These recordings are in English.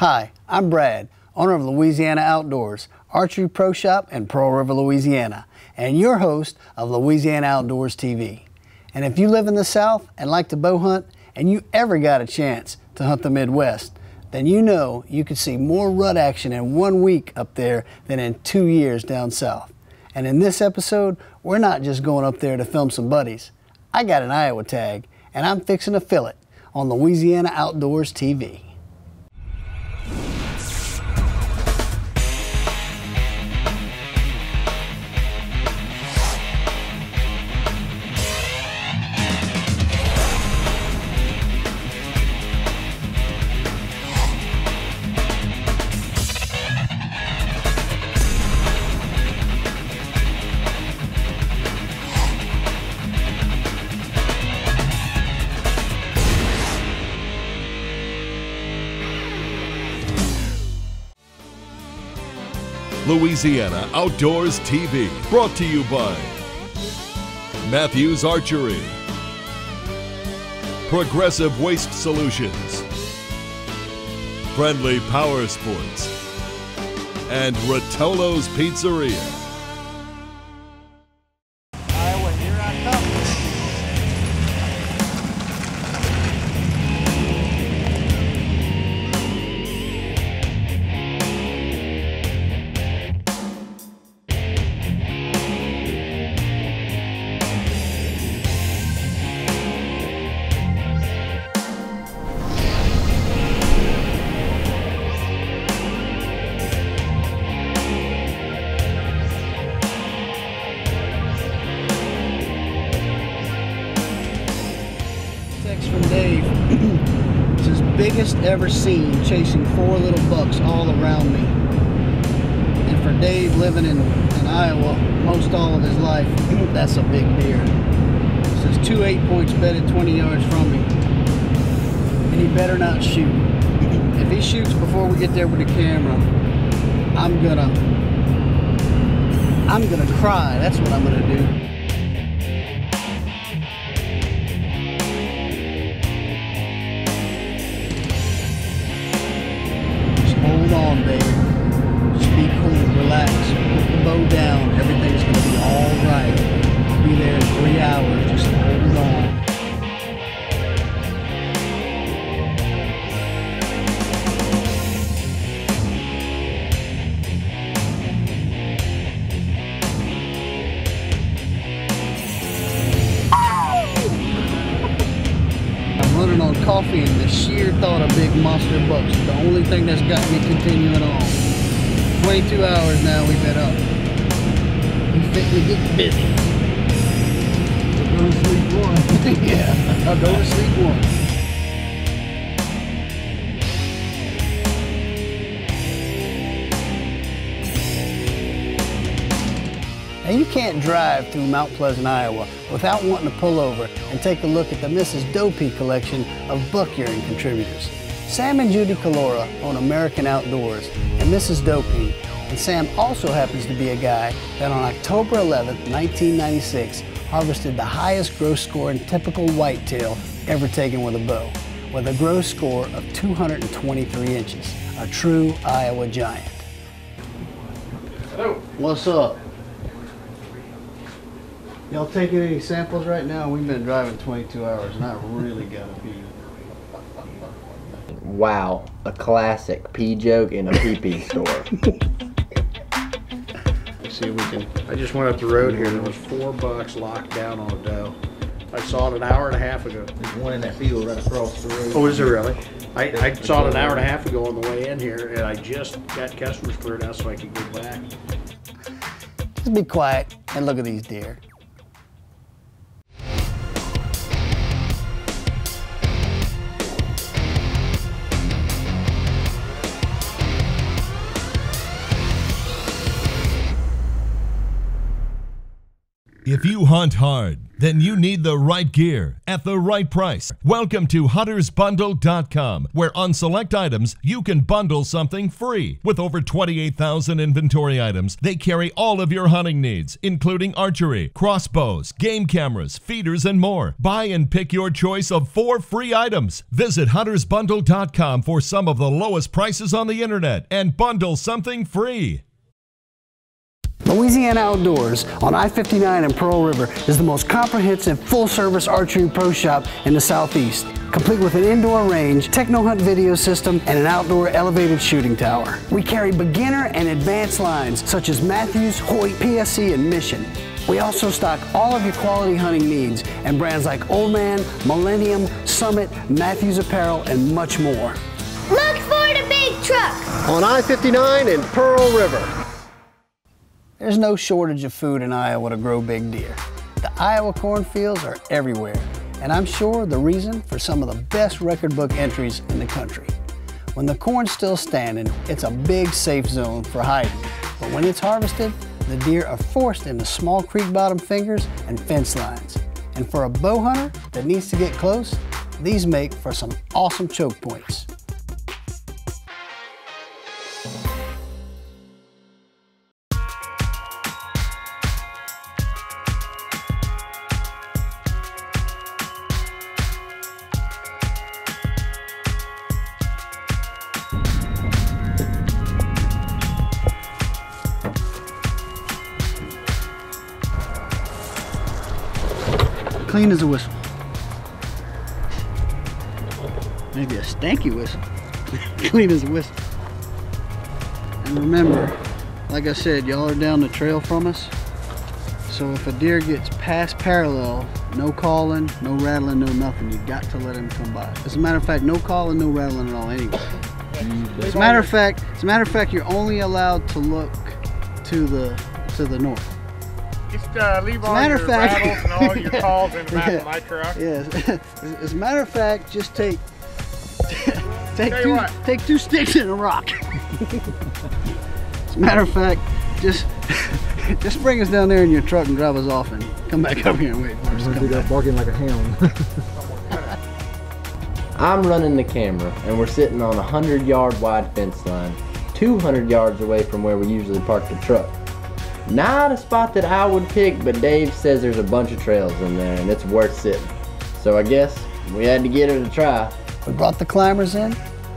Hi, I'm Brad, owner of Louisiana Outdoors, Archery Pro Shop in Pearl River, Louisiana, and your host of Louisiana Outdoors TV. And if you live in the South and like to bow hunt, and you ever got a chance to hunt the Midwest, then you know you could see more rut action in 1 week up there than in 2 years down south. And in this episode, we're not just going up there to film some buddies. I got an Iowa tag, and I'm fixing to fill it on Louisiana Outdoors TV. Louisiana Outdoors TV, brought to you by Matthews Archery, Progressive Waste Solutions, Friendly Power Sports, and Rotolo's Pizzeria. Iowa, here I come. From Dave. It's his biggest ever scene, chasing 4 little bucks all around me. And for Dave, living in Iowa most all of his life, that's a big deer. It says 2 8-points bedded 20 yards from me. And he better not shoot. If he shoots before we get there with the camera, I'm gonna cry. That's what I'm gonna do. Hold on, babe. Just be cool, relax, put the bow down. Everything's gonna be all right. I'll be there in 3 hours. Just hold on. I'm running on coffee and the sheer thought of big monster bucks is the only thing that's got me continuing on. 22 hours now we've been up. We fitting to get busy. I'll go to sleep one. Yeah, I'll go to sleep one. Now you can't drive through Mount Pleasant, Iowa without wanting to pull over and take a look at the Mrs. Dopey collection of buck earring contributors. Sam and Judy Calora own American Outdoors and Mrs. Dopey, and Sam also happens to be a guy that on October 11th, 1996 harvested the highest gross score in typical whitetail ever taken with a bow, with a gross score of 223 inches, a true Iowa giant. Hello. What's up? Y'all taking any samples right now? We've been driving 22 hours and I really gotta pee. Wow, a classic pee joke in a pee-pee store. Let's see if we can. I just went up the road here. There was 4 bucks locked down on a doe. I saw it an hour and a half ago. There's one in that field right across the road. Oh, is there really? I saw it an hour and a half ago on the way in here, and I just got customers for it now so I could go back. Just be quiet and look at these deer. If you hunt hard, Then you need the right gear at the right price. Welcome to huntersbundle.com, where on select items you can bundle something free. With over 28,000 inventory items, they carry all of your hunting needs, including archery, crossbows, game cameras, feeders, and more. Buy and pick your choice of 4 free items. Visit huntersbundle.com for some of the lowest prices on the internet and bundle something free. Louisiana Outdoors on I-59 and Pearl River is the most comprehensive full-service archery pro shop in the Southeast, complete with an indoor range, techno-hunt video system, and an outdoor elevated shooting tower. We carry beginner and advanced lines such as Matthews, Hoyt, PSC, and Mission. We also stock all of your quality hunting needs and brands like Old Man, Millennium, Summit, Matthews Apparel, and much more. Look for the big truck! On I-59 and Pearl River. There's no shortage of food in Iowa to grow big deer. The Iowa cornfields are everywhere, and I'm sure the reason for some of the best record book entries in the country. When the corn's still standing, it's a big safe zone for hiding, but when it's harvested, the deer are forced into small creek bottom fingers and fence lines. And for a bow hunter that needs to get close, these make for some awesome choke points. Clean as a whistle. Maybe a stanky whistle. Clean as a whistle. And remember, like I said, y'all are down the trail from us. So if a deer gets past parallel, no calling, no rattling, no nothing. You got to let him come by. As a matter of fact, no calling, no rattling at all anyway. As a matter of fact, you're only allowed to look to the north. Just leave all your rattles and all your calls in the back of my truck. Yes. As a matter of fact, just take two sticks and a rock. As a matter of fact, just bring us down there in your truck and drive us off and come back up here and wait for us to come back. Barking like a hound. I'm running the camera, and we're sitting on a 100-yard wide fence line, 200 yards away from where we usually park the truck. Not a spot that I would pick, but Dave says there's a bunch of trails in there and it's worth sitting. So I guess we had to get her to try. We brought the climbers in.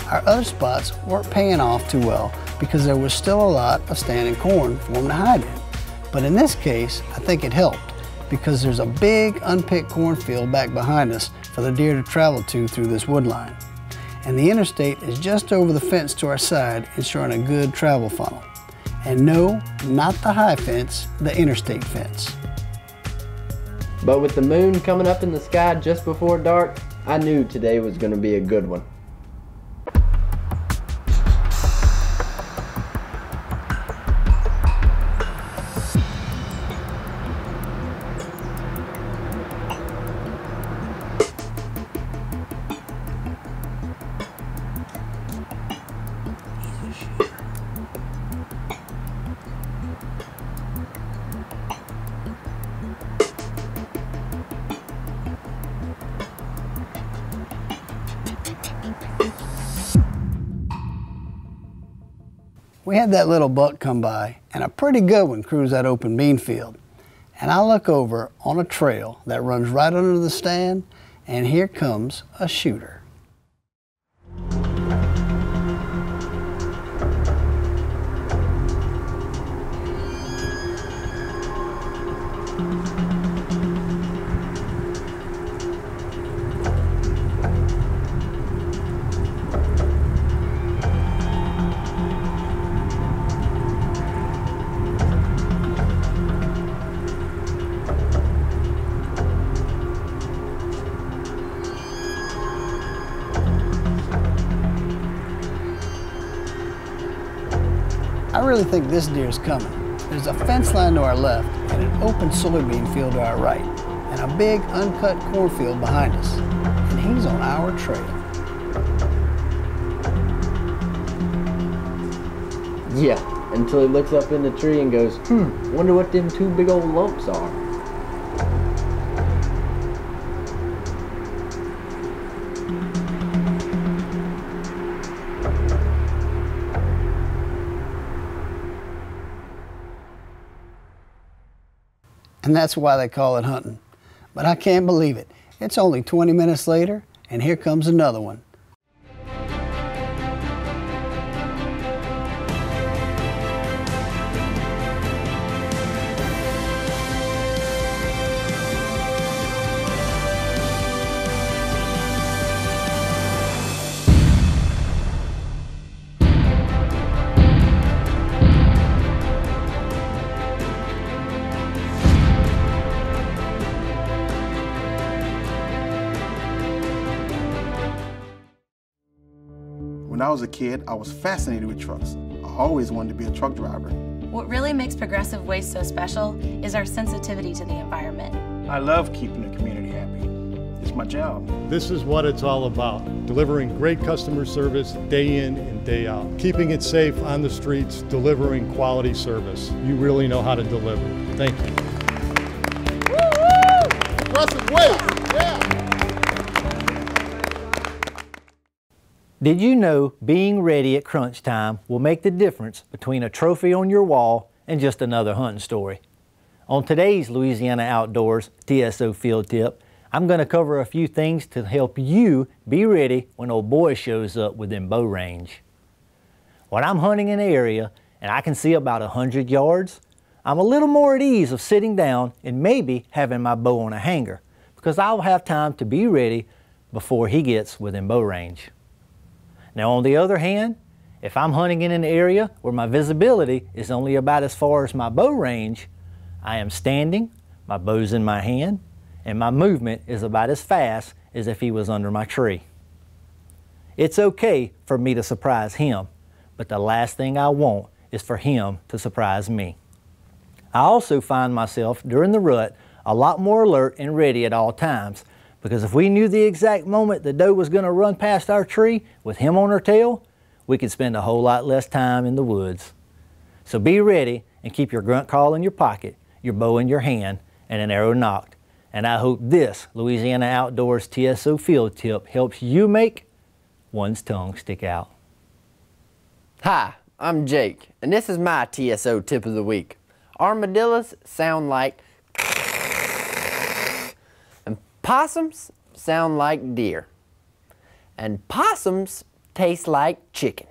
Our other spots weren't paying off too well because there was still a lot of standing corn for them to hide in. But in this case, I think it helped because there's a big unpicked cornfield back behind us for the deer to travel to through this wood line. And the interstate is just over the fence to our side, ensuring a good travel funnel. And no, not the high fence, the interstate fence. But with the moon coming up in the sky just before dark, I knew today was going to be a good one. We had that little buck come by, and a pretty good one cruise that open bean field. And I look over on a trail that runs right under the stand, and here comes a shooter. I really think this deer's coming. There's a fence line to our left and an open soybean field to our right, and a big uncut cornfield behind us. And he's on our trail. Yeah, until he looks up in the tree and goes, wonder what them two big old lumps are. and that's why they call it hunting. But I can't believe it. It's only 20 minutes later, and here comes another one. When I was a kid, I was fascinated with trucks. I always wanted to be a truck driver. What really makes Progressive Waste so special is our sensitivity to the environment. I love keeping the community happy. It's my job. This is what it's all about, delivering great customer service day in and day out. Keeping it safe on the streets, delivering quality service. You really know how to deliver. Thank you. Woo-hoo! Progressive Waste, yeah! Did you know being ready at crunch time will make the difference between a trophy on your wall and just another hunting story? On today's Louisiana Outdoors TSO Field Tip, I'm going to cover a few things to help you be ready when old boy shows up within bow range. When I'm hunting an area and I can see about 100 yards, I'm a little more at ease of sitting down and maybe having my bow on a hanger because I'll have time to be ready before he gets within bow range. Now on the other hand, if I'm hunting in an area where my visibility is only about as far as my bow range, I am standing, my bow's in my hand, and my movement is about as fast as if he was under my tree. It's okay for me to surprise him, but the last thing I want is for him to surprise me. I also find myself during the rut a lot more alert and ready at all times, because if we knew the exact moment the doe was going to run past our tree with him on her tail, we could spend a whole lot less time in the woods. So be ready and keep your grunt call in your pocket, your bow in your hand, and an arrow nocked. And I hope this Louisiana Outdoors TSO Field Tip helps you make one's tongue stick out. Hi, I'm Jake, and this is my TSO Tip of the Week. Armadillos sound like and possums sound like deer. And possums taste like chicken.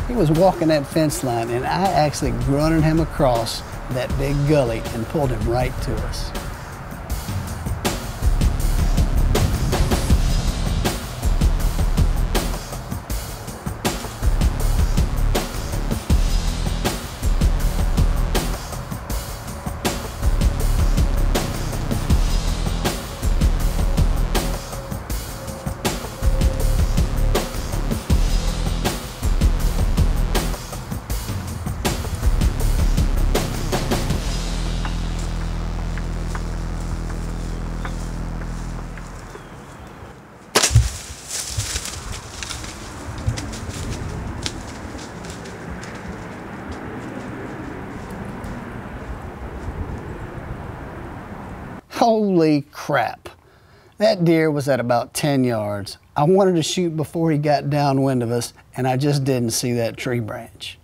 He was walking that fence line and I actually grunted him across that big gully and pulled him right to us. Holy crap. That deer was at about 10 yards. I wanted to shoot before he got downwind of us, and I just didn't see that tree branch.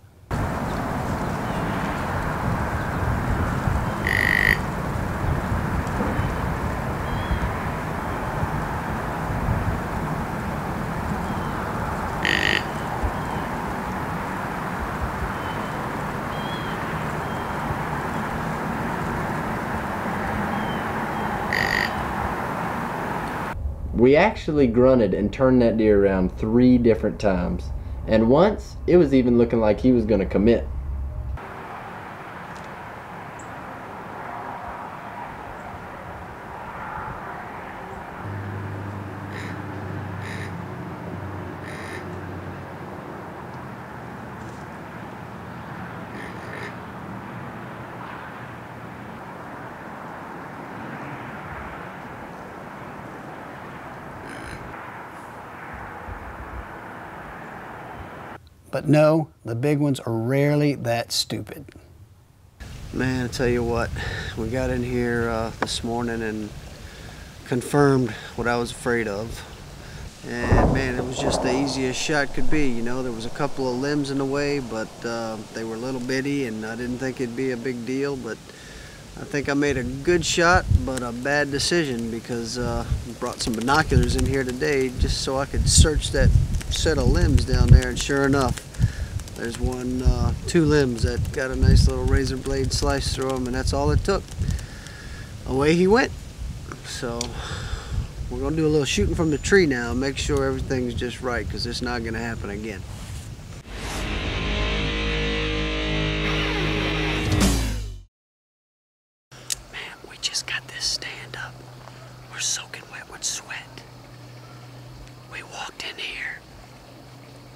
We actually grunted and turned that deer around 3 different times. And once, it was even looking like he was going to commit. But no, the big ones are rarely that stupid. Man, I tell you what, we got in here this morning and confirmed what I was afraid of. And man, it was just the easiest shot could be. You know, there was a couple of limbs in the way, but they were little bitty, and I didn't think it'd be a big deal. But I think I made a good shot, but a bad decision, because I brought some binoculars in here today just so I could search that set of limbs down there. And sure enough, there's two limbs that got a nice little razor blade slice through them, and that's all it took. Away he went. So we're gonna do a little shooting from the tree now, make sure everything's just right, because it's not gonna happen again. Man, we just got this stand up. We're soaking wet with sweat. We walked in here.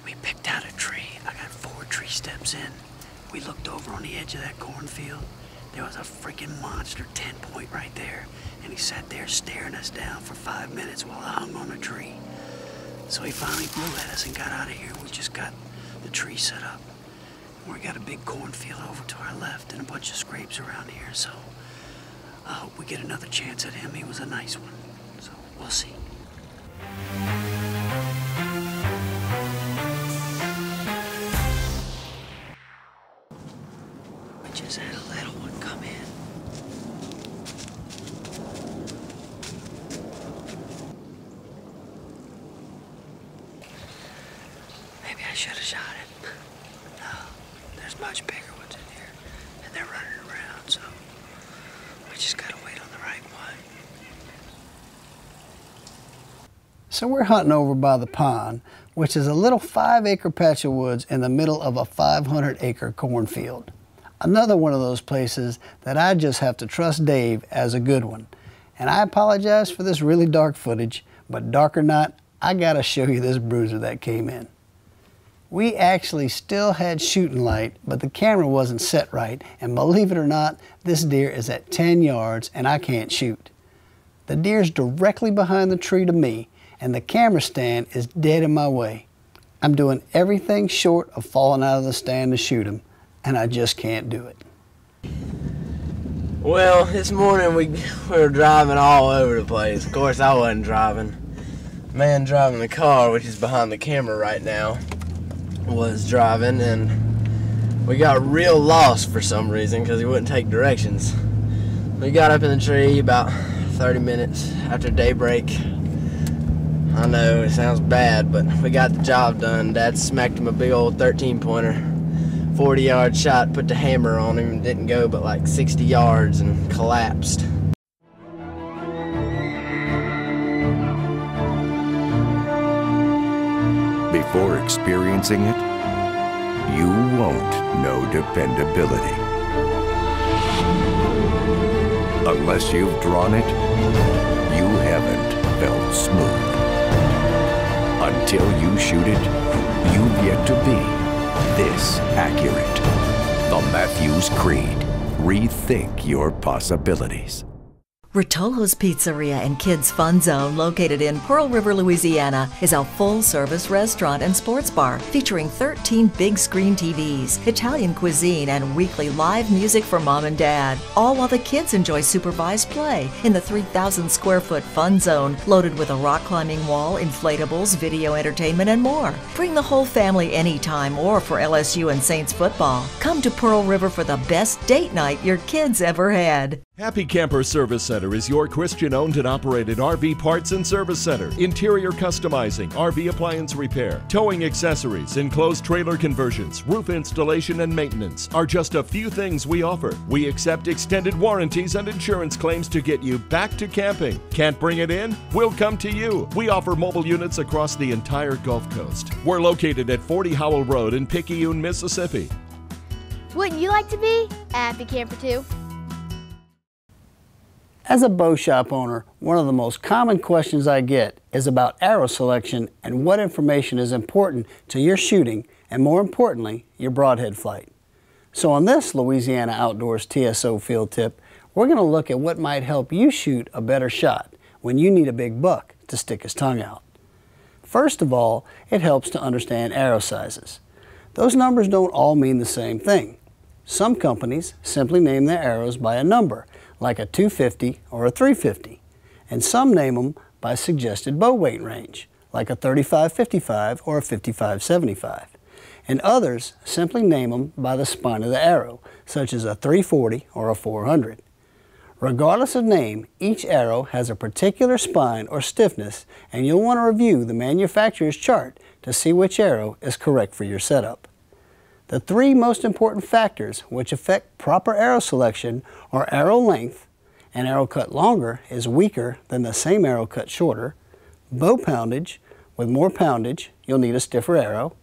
We picked out a tree. I got 4 tree steps in. We looked over on the edge of that cornfield. There was a freaking monster 10-point right there. And he sat there staring us down for 5 minutes while I hung on a tree. So he finally blew at us and got out of here. We just got the tree set up. We got a big cornfield over to our left and a bunch of scrapes around here. So I hope we get another chance at him. He was a nice one. So we'll see. We just had a little one come in. Maybe I should have shot it. No, there's much bigger ones in here, and they're running around, so we just gotta wait on the right one. So we're hunting over by the pond, which is a little 5-acre patch of woods in the middle of a 500-acre cornfield. Another one of those places that I just have to trust Dave as a good one. And I apologize for this really dark footage, but dark or not, I gotta show you this bruiser that came in. We actually still had shooting light, but the camera wasn't set right, and believe it or not, this deer is at 10 yards and I can't shoot. The deer's directly behind the tree to me, and the camera stand is dead in my way. I'm doing everything short of falling out of the stand to shoot him, and I just can't do it. Well, this morning we were driving all over the place. Of course, I wasn't driving. The man driving the car, which is behind the camera right now, was driving, and we got real lost for some reason because he wouldn't take directions. We got up in the tree about 30 minutes after daybreak. I know it sounds bad, but we got the job done. Dad smacked him a big old 13-pointer, 40-yard shot, put the hammer on him, didn't go but like 60 yards and collapsed. Before experiencing it, you won't know dependability. Unless you've drawn it, you haven't felt smooth. Until you shoot it, you've yet to be this accurate. The Matthews Creed. Rethink your possibilities. Rotolo's Pizzeria and Kids Fun Zone, located in Pearl River, Louisiana, is a full-service restaurant and sports bar featuring 13 big-screen TVs, Italian cuisine, and weekly live music for Mom and Dad, all while the kids enjoy supervised play in the 3,000-square-foot Fun Zone, loaded with a rock-climbing wall, inflatables, video entertainment, and more. Bring the whole family anytime or for LSU and Saints football. Come to Pearl River for the best date night your kids ever had. Happy Camper Service Center is your Christian-owned and operated RV parts and service center. Interior customizing, RV appliance repair, towing accessories, enclosed trailer conversions, roof installation and maintenance are just a few things we offer. We accept extended warranties and insurance claims to get you back to camping. Can't bring it in? We'll come to you. We offer mobile units across the entire Gulf Coast. We're located at 40 Howell Road in Picayune, Mississippi. Wouldn't you like to be a happy camper too? As a bow shop owner, one of the most common questions I get is about arrow selection and what information is important to your shooting and, more importantly, your broadhead flight. So on this Louisiana Outdoors TSO field tip, we're going to look at what might help you shoot a better shot when you need a big buck to stick his tongue out. First of all, it helps to understand arrow sizes. Those numbers don't all mean the same thing. Some companies simply name their arrows by a number, like a 250 or a 350, and some name them by suggested bow weight range, like a 35-55 or a 55-75. And others simply name them by the spine of the arrow, such as a 340 or a 400. Regardless of name, each arrow has a particular spine or stiffness, and you'll want to review the manufacturer's chart to see which arrow is correct for your setup. The three most important factors which affect proper arrow selection are arrow length, an arrow cut longer is weaker than the same arrow cut shorter, bow poundage, with more poundage you'll need a stiffer arrow,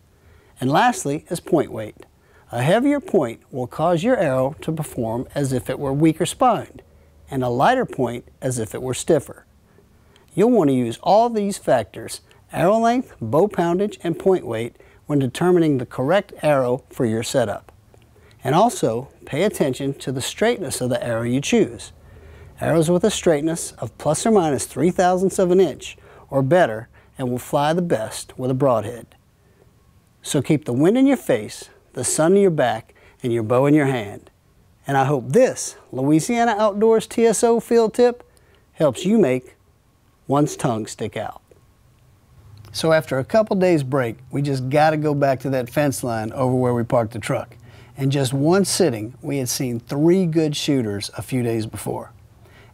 and lastly is point weight. A heavier point will cause your arrow to perform as if it were weaker spined, and a lighter point as if it were stiffer. You'll want to use all these factors, arrow length, bow poundage, and point weight, when determining the correct arrow for your setup. And also, pay attention to the straightness of the arrow you choose. Arrows with a straightness of plus or minus 3/1000ths of an inch or better and will fly the best with a broadhead. So keep the wind in your face, the sun in your back, and your bow in your hand. And I hope this Louisiana Outdoors TSO field tip helps you make one's tongue stick out. So after a couple days break, we just got to go back to that fence line over where we parked the truck. In just one sitting, we had seen 3 good shooters a few days before.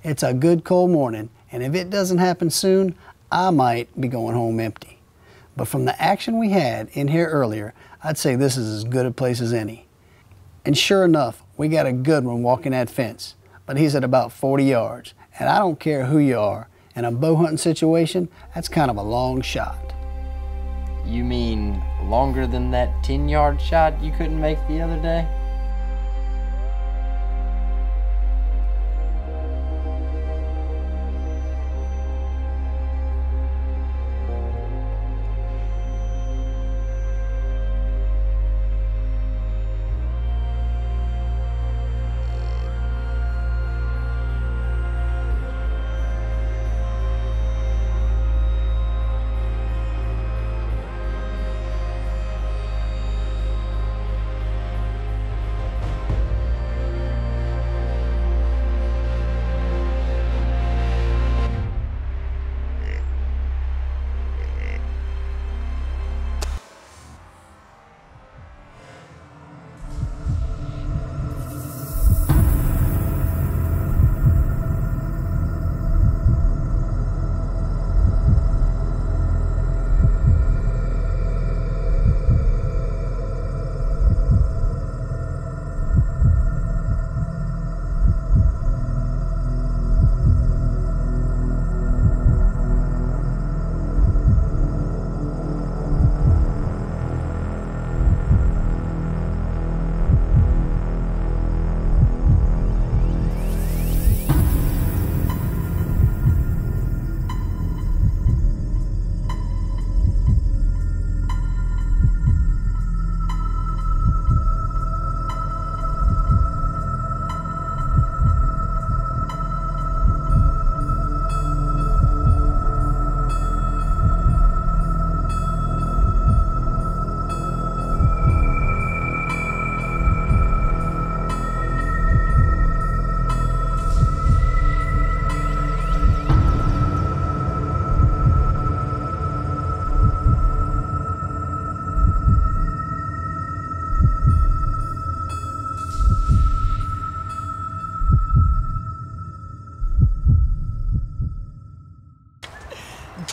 It's a good cold morning, and if it doesn't happen soon, I might be going home empty. But from the action we had in here earlier, I'd say this is as good a place as any. And sure enough, we got a good one walking that fence, but he's at about 40 yards. And I don't care who you are, in a bow hunting situation, that's kind of a long shot. You mean longer than that 10-yard shot you couldn't make the other day?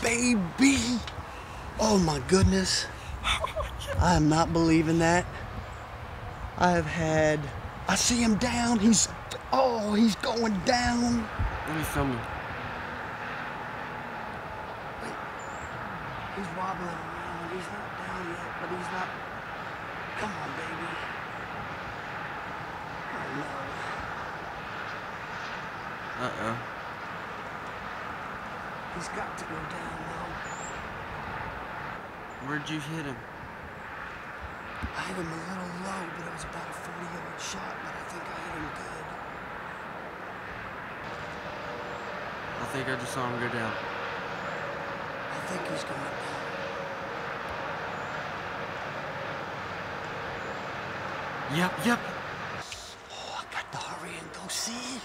Baby! Oh my goodness. I am not believing that. I see him down. He's going down. Let me film you. Wait. He's wobbling around. He's not down yet, but he's not. Come on, baby. Oh no. He's got to go down now. Where'd you hit him? I hit him a little low, but it was about a 40-yard shot, but I think I hit him good. I think I just saw him go down. I think he's going down. Yep, yep. Oh, I got to hurry and go see.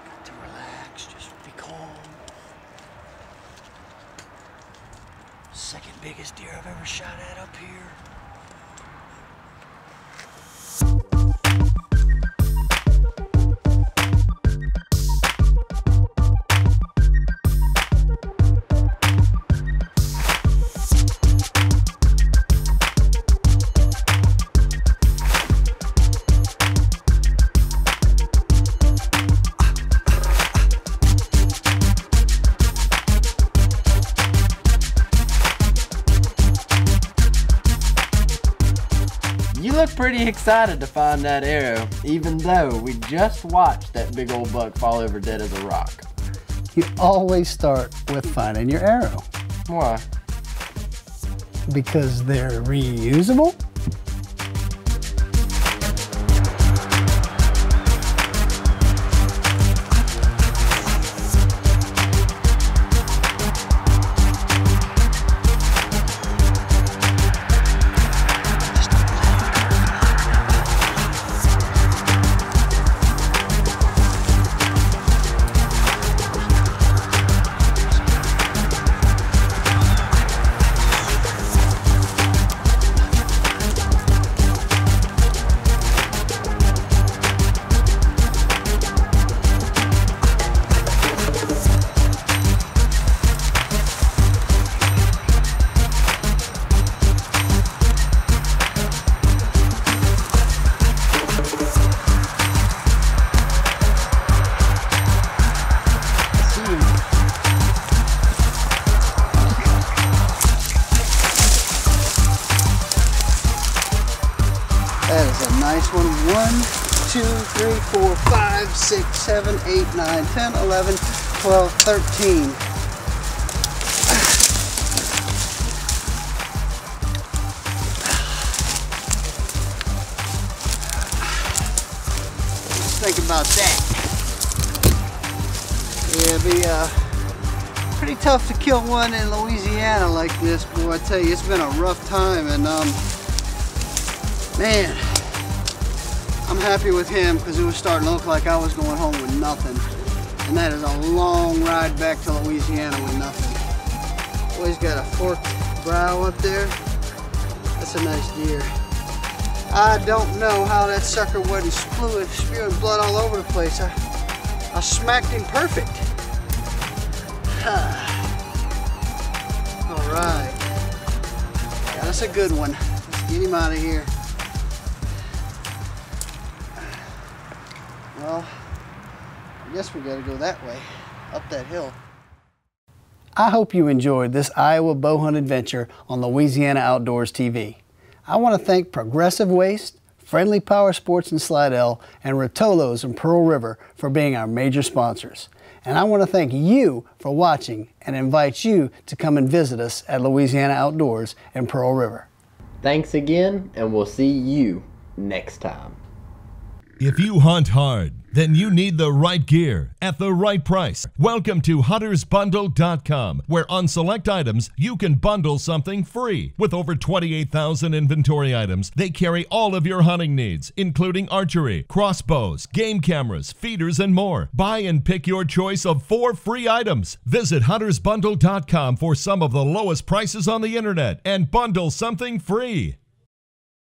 Got to relax, just be calm. Second biggest deer I've ever shot at up here. You look pretty excited to find that arrow, even though we just watched that big old buck fall over dead as a rock. You always start with finding your arrow. Why? Because they're reusable? That is a nice one. 1, 2, 3, 4, 5, 6, 7, 8, 9, 10, 11, 12, 13. Let's think about that. Yeah, it'd be pretty tough to kill one in Louisiana like this, boy. I tell you, it's been a rough time, and man, I'm happy with him because it was starting to look like I was going home with nothing. And that is a long ride back to Louisiana with nothing. Boy, he's got a forked brow up there. That's a nice deer. I don't know how that sucker wasn't spewing blood all over the place. I smacked him perfect. All right. Yeah, that's a good one. Let's get him out of here. Well, I guess we gotta go that way, up that hill. I hope you enjoyed this Iowa bow hunt adventure on Louisiana Outdoors TV. I want to thank Progressive Waste, Friendly Power Sports in Slidell, and Rotolo's in Pearl River for being our major sponsors. And I want to thank you for watching and invite you to come and visit us at Louisiana Outdoors in Pearl River. Thanks again, and we'll see you next time. If you hunt hard, then you need the right gear at the right price. Welcome to huntersbundle.com, where on select items, you can bundle something free. With over 28,000 inventory items, they carry all of your hunting needs, including archery, crossbows, game cameras, feeders, and more. Buy and pick your choice of 4 free items. Visit huntersbundle.com for some of the lowest prices on the internet and bundle something free.